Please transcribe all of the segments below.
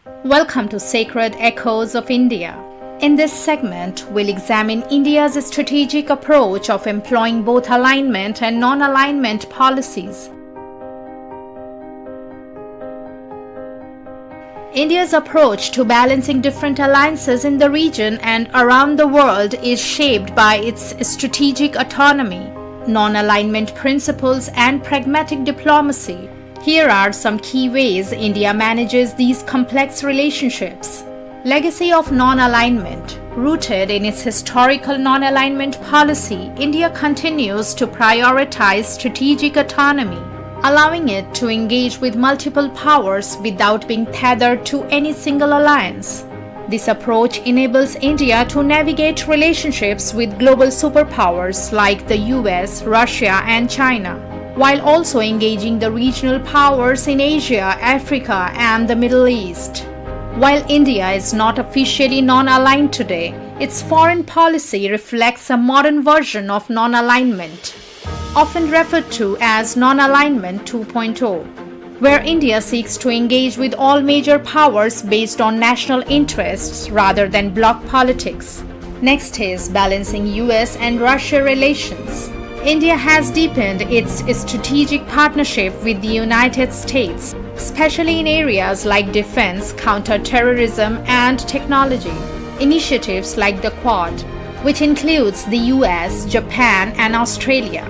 Welcome to Sacred Echoes of India. In this segment, we'll examine India's strategic approach of employing both alignment and non-alignment policies. India's approach to balancing different alliances in the region and around the world is shaped by its strategic autonomy, non-alignment principles, and pragmatic diplomacy. Here are some key ways India manages these complex relationships. Legacy of non-alignment. Rooted in its historical non-alignment policy, India continues to prioritize strategic autonomy, allowing it to engage with multiple powers without being tethered to any single alliance. This approach enables India to navigate relationships with global superpowers like the US, Russia, and China, while also engaging the regional powers in Asia, Africa, and the Middle East. While India is not officially non-aligned today, its foreign policy reflects a modern version of non-alignment, often referred to as Non-Alignment 2.0, where India seeks to engage with all major powers based on national interests rather than bloc politics. Next is balancing US and Russia relations. India has deepened its strategic partnership with the United States, especially in areas like defense, counter-terrorism, and technology. Initiatives like the Quad, which includes the US, Japan, and Australia,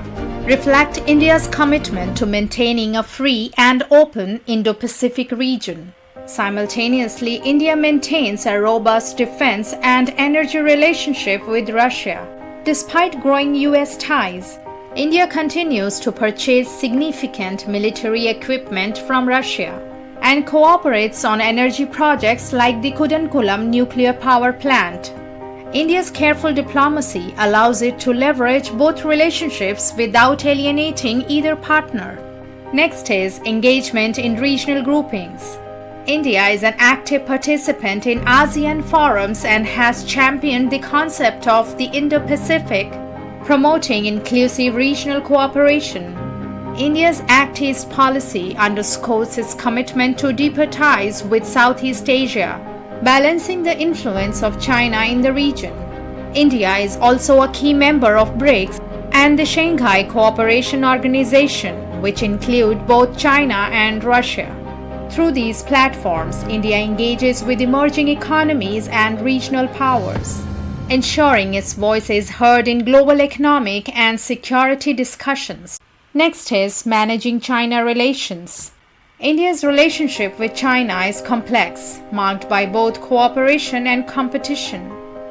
reflect India's commitment to maintaining a free and open Indo-Pacific region. Simultaneously, India maintains a robust defense and energy relationship with Russia. Despite growing US ties, India continues to purchase significant military equipment from Russia and cooperates on energy projects like the Kudankulam nuclear power plant. India's careful diplomacy allows it to leverage both relationships without alienating either partner. Next is engagement in regional groupings. India is an active participant in ASEAN forums and has championed the concept of the Indo-Pacific, promoting inclusive regional cooperation. India's Act East policy underscores its commitment to deeper ties with Southeast Asia, balancing the influence of China in the region. India is also a key member of BRICS and the Shanghai Cooperation Organization, which include both China and Russia. Through these platforms, India engages with emerging economies and regional powers, ensuring its voice is heard in global economic and security discussions. Next is managing China relations. India's relationship with China is complex, marked by both cooperation and competition.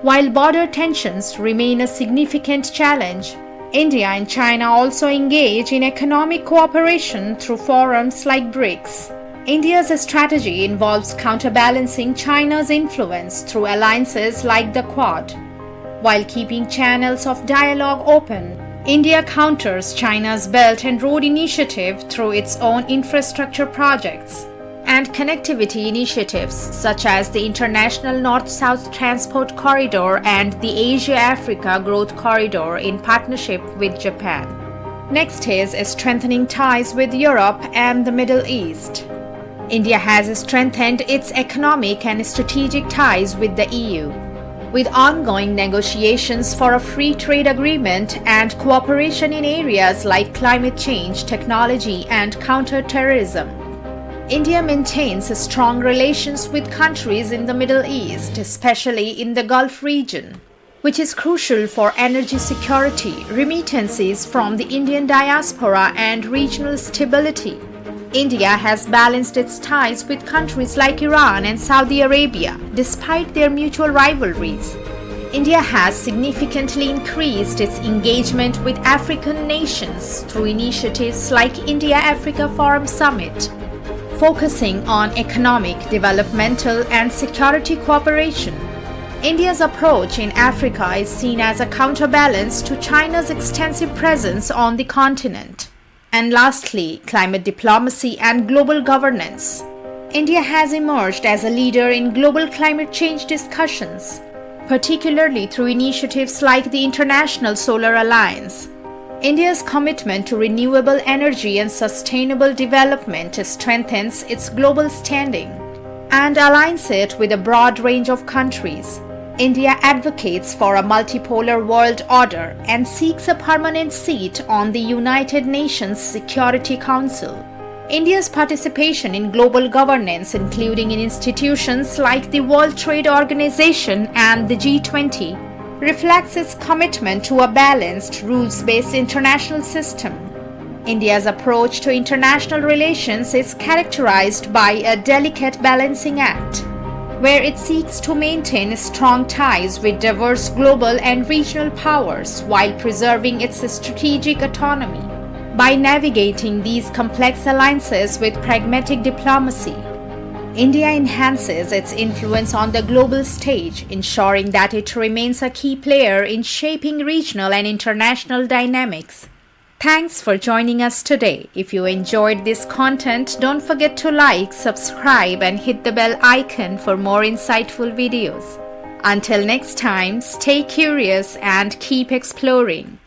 While border tensions remain a significant challenge, India and China also engage in economic cooperation through forums like BRICS. India's strategy involves counterbalancing China's influence through alliances like the Quad. While keeping channels of dialogue open, India counters China's Belt and Road Initiative through its own infrastructure projects and connectivity initiatives such as the International North-South Transport Corridor and the Asia-Africa Growth Corridor in partnership with Japan. Next is strengthening ties with Europe and the Middle East. India has strengthened its economic and strategic ties with the EU, with ongoing negotiations for a free trade agreement and cooperation in areas like climate change, technology, and counter-terrorism. India maintains strong relations with countries in the Middle East, especially in the Gulf region, which is crucial for energy security, remittances from the Indian diaspora, and regional stability. India has balanced its ties with countries like Iran and Saudi Arabia, despite their mutual rivalries. India has significantly increased its engagement with African nations through initiatives like India-Africa Forum Summit, focusing on economic, developmental, and security cooperation. India's approach in Africa is seen as a counterbalance to China's extensive presence on the continent. And lastly, climate diplomacy and global governance. India has emerged as a leader in global climate change discussions, particularly through initiatives like the International Solar Alliance. India's commitment to renewable energy and sustainable development strengthens its global standing. and aligns it with a broad range of countries. India advocates for a multipolar world order and seeks a permanent seat on the United Nations Security Council. India's participation in global governance, including in institutions like the World Trade Organization and the G20, reflects its commitment to a balanced, rules-based international system. India's approach to international relations is characterized by a delicate balancing act, where it seeks to maintain strong ties with diverse global and regional powers while preserving its strategic autonomy. By navigating these complex alliances with pragmatic diplomacy, India enhances its influence on the global stage, ensuring that it remains a key player in shaping regional and international dynamics. Thanks for joining us today. If you enjoyed this content, don't forget to like, subscribe, and hit the bell icon for more insightful videos. Until next time, stay curious and keep exploring.